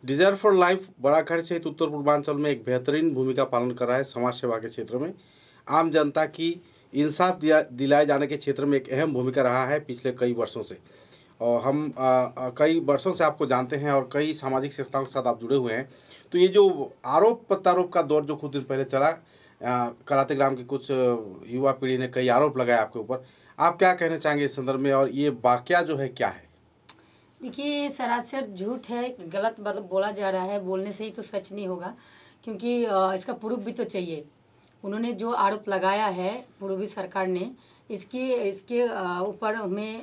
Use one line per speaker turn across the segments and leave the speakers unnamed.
Desire for life बड़ा खर्च सहित उत्तर पूर्वांचल में एक बेहतरीन भूमिका पालन कर रहा है। समाज सेवा के क्षेत्र में आम जनता की इंसाफ दिलाए जाने के क्षेत्र में एक अहम भूमिका रहा है पिछले कई वर्षों से। और हम कई वर्षों से आपको जानते हैं और कई सामाजिक संस्थाओं के साथ आप जुड़े हुए हैं। तो ये जो आरोप प्रत्यारोप का दौर जो कुछ दिन पहले चला, कराते ग्राम की कुछ युवा पीढ़ी ने कई आरोप लगाए आपके ऊपर, आप क्या कहना चाहेंगे इस संदर्भ में, और ये वाकया जो है क्या है?
देखिए, सरासर झूठ है, गलत बोला जा रहा है। बोलने से ही तो सच नहीं होगा, क्योंकि इसका प्रूफ भी तो चाहिए। उन्होंने जो आरोप लगाया है पूर्वी सरकार ने, इसके ऊपर हमें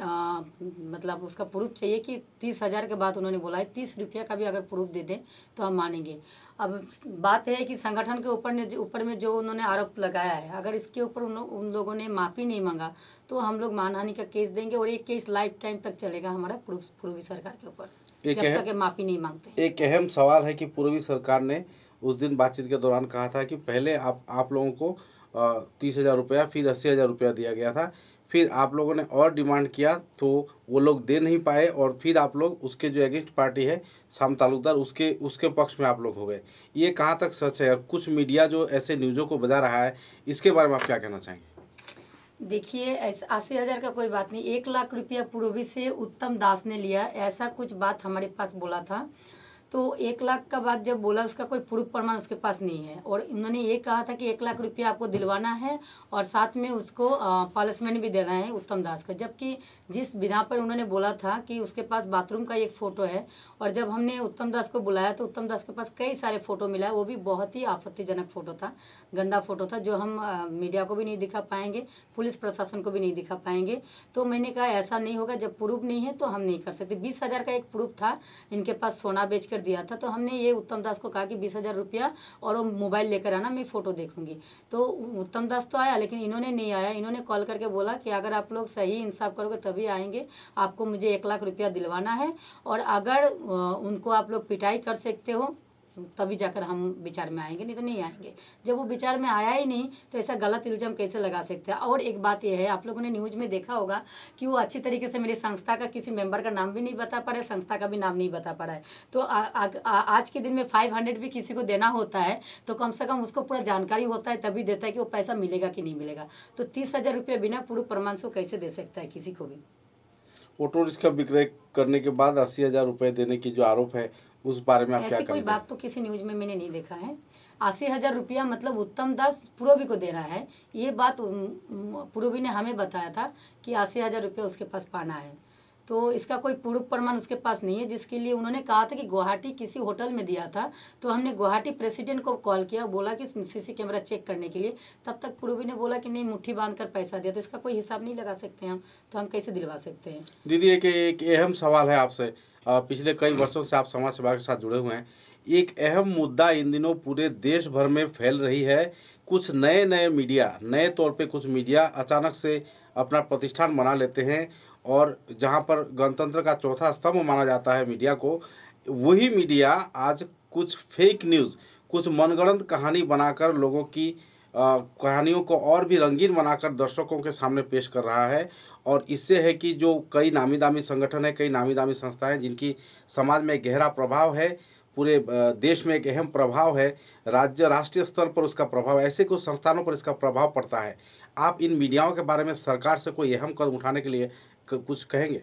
मतलब उसका प्रूफ चाहिए कि 30,000 के बाद उन्होंने बोला है 30 रुपया का भी अगर प्रूफ दे दें तो हम मानेंगे। अब बात है कि संगठन के ऊपर में जो उन्होंने आरोप लगाया है, अगर इसके ऊपर उन लोगों ने माफ़ी नहीं मांगा तो हम लोग मानहानि का केस देंगे, और ये केस लाइफ टाइम तक चलेगा हमारा पूर्वी सरकार के ऊपर, जब तक माफ़ी नहीं मांगते।
एक अहम सवाल है कि पूर्वी सरकार ने उस दिन बातचीत के दौरान कहा था कि पहले आप लोगों को 30,000 रुपया, फिर 80,000 रुपया दिया गया था, फिर आप लोगों ने और डिमांड किया तो वो लोग दे नहीं पाए, और फिर आप लोग उसके जो अगेंस्ट पार्टी है शाम तालुकदार, उसके पक्ष में आप लोग हो गए। ये कहाँ तक सच है? और कुछ मीडिया जो ऐसे न्यूज़ों को बजा रहा है, इसके बारे में आप क्या कहना चाहेंगे?
देखिए, 80,000 का कोई बात नहीं, 1,00,000 रुपया पूर्वी से उत्तम दास ने लिया, ऐसा कुछ बात हमारे पास बोला था। तो 1,00,000 का बात जब बोला, उसका कोई प्रूफ प्रमाण उसके पास नहीं है, और उन्होंने ये कहा था कि 1,00,000 रुपया आपको दिलवाना है और साथ में उसको पॉलिसमेंट भी देना है उत्तम दास का। जबकि जिस बिना पर उन्होंने बोला था कि उसके पास बाथरूम का एक फ़ोटो है, और जब हमने उत्तम दास को बुलाया तो उत्तम दास के पास कई सारे फ़ोटो मिला, वो भी बहुत ही आपत्तिजनक फ़ोटो था, गंदा फ़ोटो था, जो हम मीडिया को भी नहीं दिखा पाएंगे, पुलिस प्रशासन को भी नहीं दिखा पाएंगे। तो मैंने कहा ऐसा नहीं होगा, जब प्रूफ नहीं है तो हम नहीं कर सकते। 20,000 का एक प्रूफ था, इनके पास सोना बेच कर दिया था, तो हमने ये उत्तम दास को कहा कि 20,000 रुपया और वो मोबाइल लेकर आना, मैं फ़ोटो देखूंगी। तो उत्तम दास तो आया, लेकिन इन्होंने नहीं आया। इन्होंने कॉल करके बोला कि अगर आप लोग सही इंसाफ करोगे तभी आएंगे, आपको मुझे 1,00,000 रुपया दिलवाना है, और अगर उनको आप लोग पिटाई कर सकते हो तभी जाकर हम विचार में आएंगे, नहीं तो नहीं आएंगे। जब वो विचार में आया ही नहीं तो ऐसा गलत इल्जाम कैसे लगा सकते हैं? और एक बात यह है, आप लोगों ने न्यूज़ में देखा होगा कि वो अच्छी तरीके से मेरी संस्था का किसी मेंबर का नाम भी नहीं बता पा रहे, संस्था का भी नाम नहीं बता पा रहा है। तो आज के दिन में 500 भी किसी को देना होता है तो कम से कम उसको पूरा जानकारी होता है, तभी देता है कि वो पैसा मिलेगा कि नहीं मिलेगा। तो 30,000 रुपया बिना प्रूफ प्रमाण से कैसे दे सकता है किसी को भी?
ऑटो रिक्शा विक्रय करने के बाद 80,000 रुपये देने की जो आरोप है, उस बारे में आप क्या
ऐसी कोई बात तो किसी न्यूज में मैंने नहीं देखा है। 80,000 रुपया मतलब उत्तम दास पूर्वी को देना है, ये बात पूर्वी ने हमें बताया था कि 80,000 रुपया उसके पास पाना है। तो इसका कोई प्रूफ प्रमाण उसके पास नहीं है, जिसके लिए उन्होंने कहा था कि गुवाहाटी किसी होटल में दिया था। तो हमने गुवाहाटी प्रेसिडेंट को कॉल किया, बोला कि सीसी कैमरा चेक करने के लिए, तब तक पूर्वी ने बोला कि नहीं, मुट्ठी बांध कर पैसा दिया। तो इसका कोई हिसाब नहीं लगा सकते हम, तो हम कैसे दिलवा सकते हैं?
दीदी, एक अहम सवाल है आपसे। पिछले कई वर्षों से आप समाज सेवा के साथ जुड़े हुए हैं। एक अहम मुद्दा इन दिनों पूरे देश भर में फैल रही है। कुछ नए मीडिया, नए तौर पे कुछ मीडिया अचानक से अपना प्रतिष्ठान बना लेते हैं, और जहां पर गणतंत्र का चौथा स्तंभ माना जाता है मीडिया को, वही मीडिया आज कुछ फेक न्यूज़, कुछ मनगढ़ंत कहानी बनाकर लोगों की कहानियों को और भी रंगीन बनाकर दर्शकों के सामने पेश कर रहा है। और इससे है कि जो कई नामी दामी संगठन है, कई नामी दामी संस्थाएं जिनकी समाज में गहरा प्रभाव है, पूरे देश में एक अहम प्रभाव है, राज्य राष्ट्रीय स्तर पर उसका प्रभाव, ऐसे कुछ संस्थानों पर इसका प्रभाव पड़ता है। आप इन मीडियाओं के बारे में सरकार से कोई अहम कदम उठाने के लिए कुछ कहेंगे?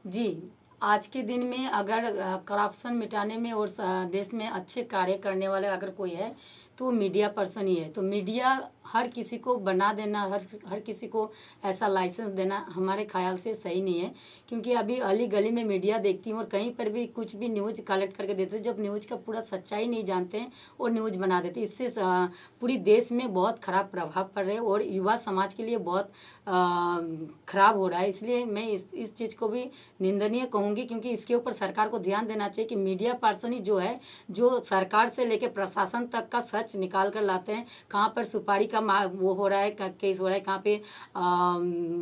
जी, आज के दिन में अगर करप्शन मिटाने में और देश में अच्छे कार्य करने वाले अगर कोई है तो मीडिया पर्सन ही है। तो मीडिया हर किसी को बना देना, हर किसी को ऐसा लाइसेंस देना हमारे ख्याल से सही नहीं है, क्योंकि अभी अली गली में मीडिया देखती हूँ और कहीं पर भी कुछ भी न्यूज़ कलेक्ट करके देते हैं, जब न्यूज़ का पूरा सच्चाई नहीं जानते हैं और न्यूज़ बना देते हैं। इससे पूरी देश में बहुत खराब प्रभाव पड़ रहे हैं और युवा समाज के लिए बहुत खराब हो रहा है। इसलिए मैं इस चीज़ को भी निंदनीय कहूँगी, क्योंकि इसके ऊपर सरकार को ध्यान देना चाहिए कि मीडिया पर्सन ही जो है, जो सरकार से लेकर प्रशासन तक का सच निकाल कर लाते हैं, कहाँ पर सुपारी का का वो हो रहा है, केस हो रहा है, कहाँ पे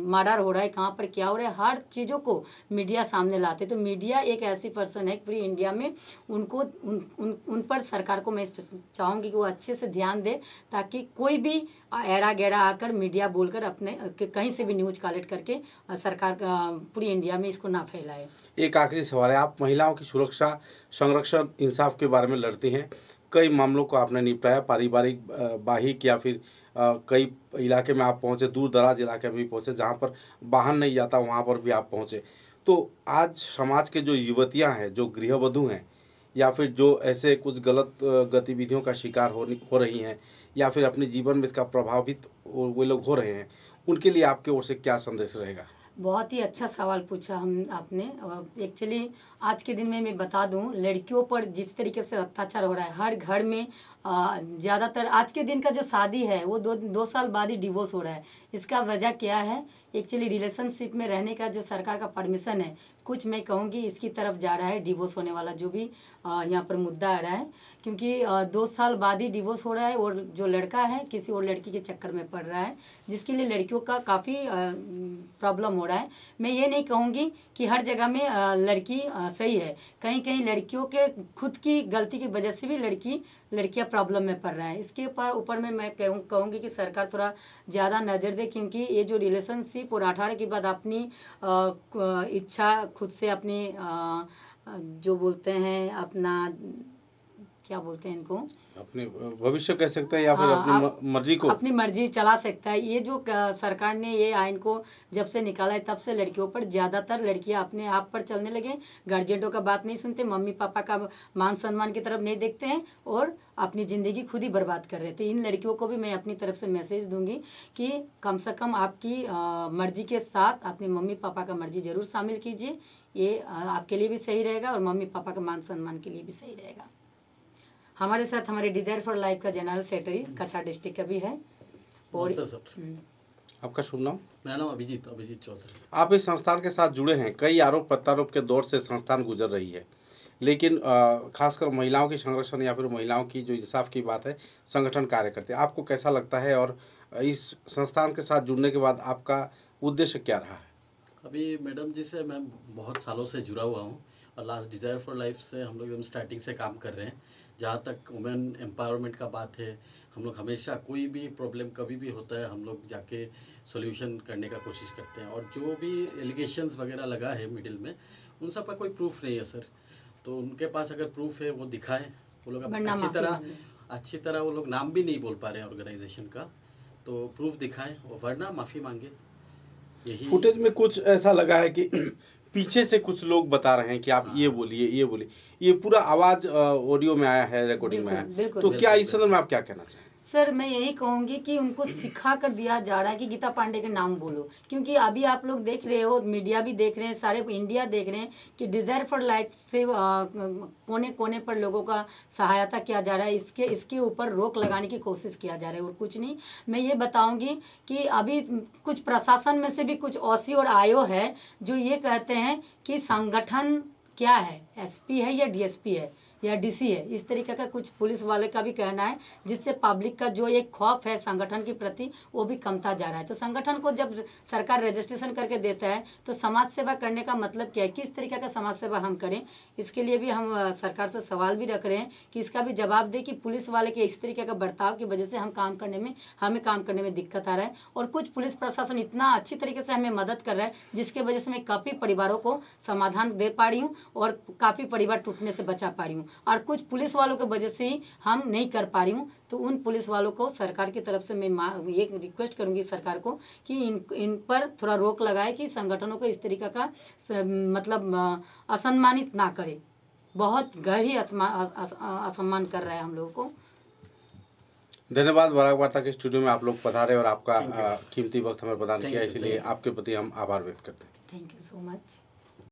मर्डर हो रहा है, कहाँ पर क्या हो रहा है, हर चीज़ों को मीडिया सामने लाते। तो मीडिया एक ऐसी पर्सन है पूरी इंडिया में, उनको उन पर सरकार को मैं चाहूँगी कि वो अच्छे से ध्यान दे, ताकि कोई भी एड़ा गैड़ा आकर मीडिया बोलकर अपने कहीं से भी न्यूज़ कलेक्ट करके सरकार पूरी इंडिया में इसको ना फैलाए। एक
आखिरी सवाल है, आप महिलाओं की सुरक्षा, संरक्षण, इंसाफ के बारे में लड़ती हैं। कई मामलों को आपने निपटाया, पारिवारिक, बाहिक या फिर कई इलाके में आप पहुंचे, दूर दराज इलाके में भी पहुंचे, जहां पर वाहन नहीं जाता वहां पर भी आप पहुंचे। तो आज समाज के जो युवतियां हैं, जो गृहवधू हैं, या फिर जो ऐसे कुछ गलत गतिविधियों का शिकार हो रही हैं, या फिर अपने जीवन में इसका प्रभावित वो लोग हो रहे हैं, उनके लिए आपके ओर से क्या संदेश रहेगा?
बहुत ही अच्छा सवाल पूछा आपने। एक्चुअली आज के दिन में मैं बता दूं, लड़कियों पर जिस तरीके से अत्याचार हो रहा है हर घर में, ज़्यादातर आज के दिन का जो शादी है वो दो साल बाद ही डिवोर्स हो रहा है। इसका वजह क्या है? एक्चुअली रिलेशनशिप में रहने का जो सरकार का परमिशन है, कुछ मैं कहूँगी इसकी तरफ जा रहा है, डिवोर्स होने वाला जो भी यहाँ पर मुद्दा आ रहा है, क्योंकि 2 साल बाद ही डिवोर्स हो रहा है और जो लड़का है किसी और लड़की के चक्कर में पड़ रहा है, जिसके लिए लड़कियों का काफ़ी प्रॉब्लम हो रहा है। मैं ये नहीं कहूँगी कि हर जगह में लड़की सही है, कहीं कहीं लड़कियों के खुद की गलती की वजह से भी लड़कियां प्रॉब्लम में पड़ रहा है। इसके ऊपर में मैं कहूँगी कि सरकार थोड़ा ज़्यादा नज़र दे, क्योंकि ये जो रिलेशनशिप और 18 के बाद अपनी इच्छा खुद से अपनी जो बोलते हैं अपना, क्या बोलते हैं इनको, अपने
भविष्य कह सकते हैं या फिर अपनी मर्जी को,
अपनी मर्जी चला सकता है। ये जो सरकार ने ये आइन को जब से निकाला है तब से लड़कियों पर, ज़्यादातर लड़कियां अपने आप पर चलने लगे, गार्जियनों का बात नहीं सुनते, मम्मी पापा का मान सम्मान की तरफ नहीं देखते हैं और अपनी ज़िंदगी खुद ही बर्बाद कर रहे थे। इन लड़कियों को भी मैं अपनी तरफ से मैसेज दूंगी कि कम से कम आपकी मर्जी के साथ अपने मम्मी पापा का मर्जी जरूर शामिल कीजिए। ये आपके लिए भी सही रहेगा और मम्मी पापा का मान सम्मान के लिए भी सही रहेगा। हमारे साथ हमारे डिजायर फॉर लाइफ का जनरल सेक्रेटरी कछार डिस्ट्रिक्ट का भी है। और
आपका शुभ नाम?
मेरा नाम अभिजीत चौधरी।
आप इस संस्थान के साथ जुड़े हैं, कई आरोप प्रत्यारोप के दौर से संस्थान गुजर रही है, लेकिन खासकर महिलाओं की संरक्षण या फिर महिलाओं की जो इंसाफ की बात है, संगठन कार्य करते हैं। आपको कैसा लगता है और इस संस्थान के साथ जुड़ने के बाद आपका उद्देश्य क्या रहा है?
अभी मैडम जी से मैं बहुत सालों से जुड़ा हुआ हूँ और लास्ट डिज़ायर फॉर लाइफ से हम लोग एकदम स्टार्टिंग से काम कर रहे हैं। जहाँ तक वुमेन एम्पावरमेंट का बात है, हम लोग हमेशा कोई भी प्रॉब्लम कभी भी होता है हम लोग जाके सॉल्यूशन करने का कोशिश करते हैं। और जो भी एलिगेशंस वगैरह लगा है मिडिल में, उन सब का कोई प्रूफ नहीं है सर। तो उनके पास अगर प्रूफ है वो दिखाएं। वो लोग अच्छी तरह वो लोग नाम भी नहीं बोल पा रहे हैं ऑर्गेनाइजेशन का, तो प्रूफ दिखाएं और वरना माफ़ी मांगे। यही
फुटेज में कुछ ऐसा लगा है कि पीछे से कुछ लोग बता रहे हैं कि आप ये बोलिए, ये पूरा आवाज ऑडियो में आया है, रिकॉर्डिंग में आया है। तो क्या इस संदर्भ में आप क्या कहना चाहें?
सर मैं यही कहूँगी कि उनको सिखा कर दिया जा रहा है कि गीता पांडे के नाम बोलो, क्योंकि अभी आप लोग देख रहे हो, मीडिया भी देख रहे हैं, सारे इंडिया देख रहे हैं कि डिज़ायर फॉर लाइफ से कोने कोने पर लोगों का सहायता किया जा रहा है। इसके ऊपर रोक लगाने की कोशिश किया जा रहा है और कुछ नहीं। मैं ये बताऊंगी कि अभी कुछ प्रशासन में से भी कुछ ओसी और आयो है जो ये कहते हैं कि संगठन क्या है, एसपी है या डीएसपी है या डीसी है, इस तरीके का कुछ पुलिस वाले का भी कहना है, जिससे पब्लिक का जो एक खौफ है संगठन के प्रति वो भी कमता जा रहा है। तो संगठन को जब सरकार रजिस्ट्रेशन करके देता है तो समाज सेवा करने का मतलब क्या है, किस तरीके का समाज सेवा हम करें, इसके लिए भी हम सरकार से सवाल भी रख रहे हैं कि इसका भी जवाब दे कि पुलिस वाले के इस तरीके का बर्ताव की वजह से हमें काम करने में दिक्कत आ रहा है। और कुछ पुलिस प्रशासन इतना अच्छी तरीके से हमें मदद कर रहा है जिसके वजह से मैं काफ़ी परिवारों को समाधान दे पा रही हूँ और काफ़ी परिवार टूटने से बचा पा रही हूँ, और कुछ पुलिस वालों की वजह से ही हम नहीं कर पा रही हूँ। तो उन पुलिस वालों को सरकार की तरफ से मैं ये रिक्वेस्ट करूँगी सरकार को कि इन पर थोड़ा रोक लगाए कि संगठनों को इस तरीका का मतलब असम्मानित ना करे। बहुत गहरी असम्मान कर रहा है हम लोगों को।
धन्यवाद। बराक वार्ता के स्टूडियो में आप लोग पधारे और आपका कीमती वक्त हमें प्रदान किया, इसलिए आपके प्रति हम आभार व्यक्त करते हैं।
Thank you so much.